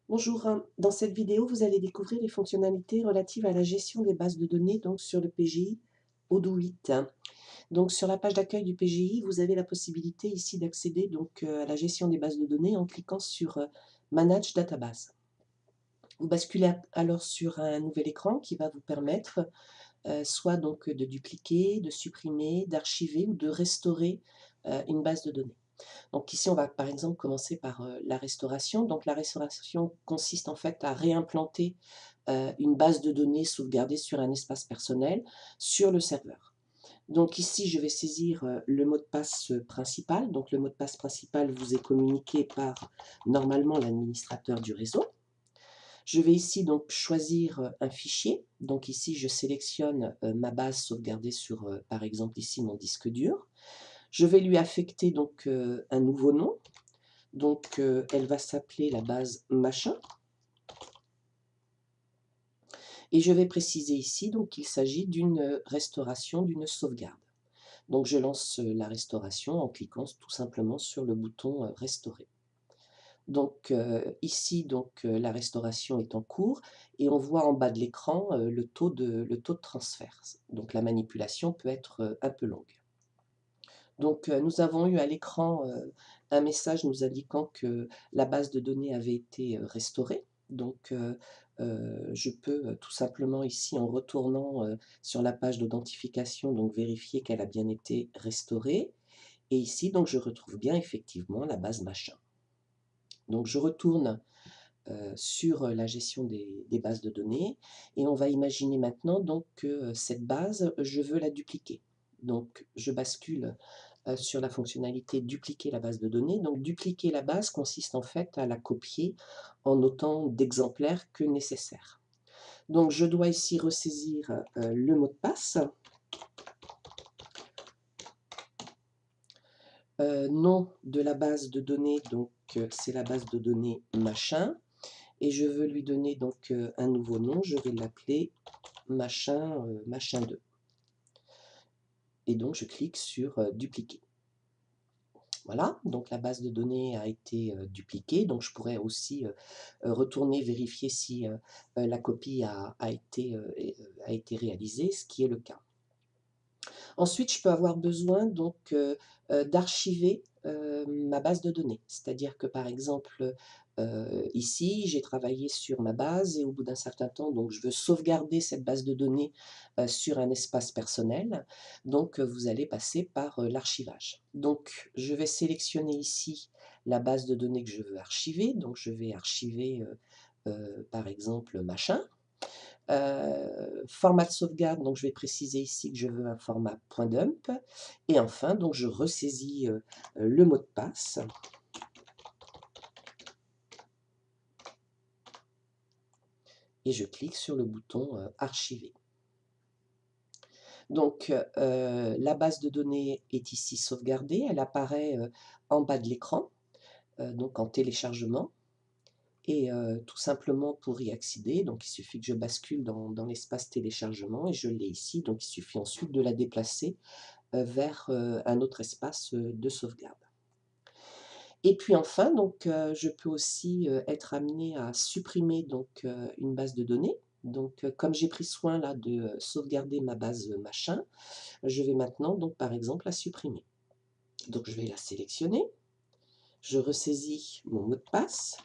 Bonjour, dans cette vidéo, vous allez découvrir les fonctionnalités relatives à la gestion des bases de données donc sur le PGI Odoo 8. Donc sur la page d'accueil du PGI, vous avez la possibilité ici d'accéder donc à la gestion des bases de données en cliquant sur Manage Database. Vous basculez alors sur un nouvel écran qui va vous permettre soit donc de dupliquer, de supprimer, d'archiver ou de restaurer une base de données. Donc ici, on va par exemple commencer par la restauration. Donc la restauration consiste en fait à réimplanter une base de données sauvegardée sur un espace personnel sur le serveur. Donc ici, je vais saisir le mot de passe principal. Donc le mot de passe principal vous est communiqué par normalement l'administrateur du réseau. Je vais ici donc choisir un fichier. Donc ici, je sélectionne ma base sauvegardée sur, par exemple ici, mon disque dur. Je vais lui affecter donc un nouveau nom. Donc elle va s'appeler la base machin. Et je vais préciser ici donc qu'il s'agit d'une restauration, d'une sauvegarde. Donc je lance la restauration en cliquant tout simplement sur le bouton restaurer. Donc ici donc la restauration est en cours et on voit en bas de l'écran le taux de transfert. Donc la manipulation peut être un peu longue. Donc nous avons eu à l'écran un message nous indiquant que la base de données avait été restaurée. Donc je peux tout simplement ici en retournant sur la page d'authentification donc vérifier qu'elle a bien été restaurée. Et ici donc je retrouve bien effectivement la base machin. Donc je retourne sur la gestion des bases de données et on va imaginer maintenant donc que cette base, je veux la dupliquer. Donc je bascule sur la fonctionnalité dupliquer la base de données. Donc dupliquer la base consiste en fait à la copier en autant d'exemplaires que nécessaire. Donc je dois ici ressaisir le mot de passe, nom de la base de données, donc c'est la base de données machin, et je veux lui donner donc un nouveau nom, je vais l'appeler machin, machin 2. Et donc je clique sur dupliquer. Voilà, donc la base de données a été dupliquée, donc je pourrais aussi retourner vérifier si la copie a été réalisée, ce qui est le cas. Ensuite, je peux avoir besoin donc d'archiver ma base de données. C'est-à-dire que par exemple, ici, j'ai travaillé sur ma base et au bout d'un certain temps, donc je veux sauvegarder cette base de données sur un espace personnel. Donc vous allez passer par l'archivage. Donc je vais sélectionner ici la base de données que je veux archiver. Donc je vais archiver par exemple machin. Format de sauvegarde, donc je vais préciser ici que je veux un format .dump. Et enfin, donc je ressaisis le mot de passe. Et je clique sur le bouton archiver. Donc la base de données est ici sauvegardée, elle apparaît en bas de l'écran, donc en téléchargement. Et tout simplement pour y accéder, donc il suffit que je bascule dans l'espace téléchargement et je l'ai ici, donc il suffit ensuite de la déplacer vers un autre espace de sauvegarde. Et puis enfin, donc, je peux aussi être amenée à supprimer donc, une base de données. Donc, comme j'ai pris soin là de sauvegarder ma base machin, je vais maintenant donc par exemple la supprimer. Donc je vais la sélectionner, je ressaisis mon mot de passe,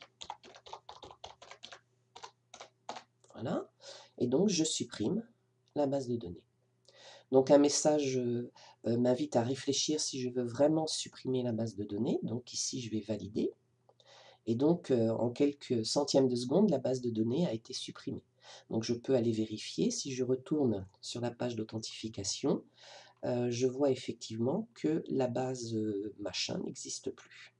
voilà, et donc je supprime la base de données. Donc un message m'invite à réfléchir si je veux vraiment supprimer la base de données. Donc ici, je vais valider. Et donc, en quelques centièmes de seconde, la base de données a été supprimée. Donc je peux aller vérifier. Si je retourne sur la page d'authentification, je vois effectivement que la base machin n'existe plus.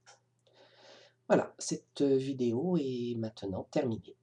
Voilà, cette vidéo est maintenant terminée.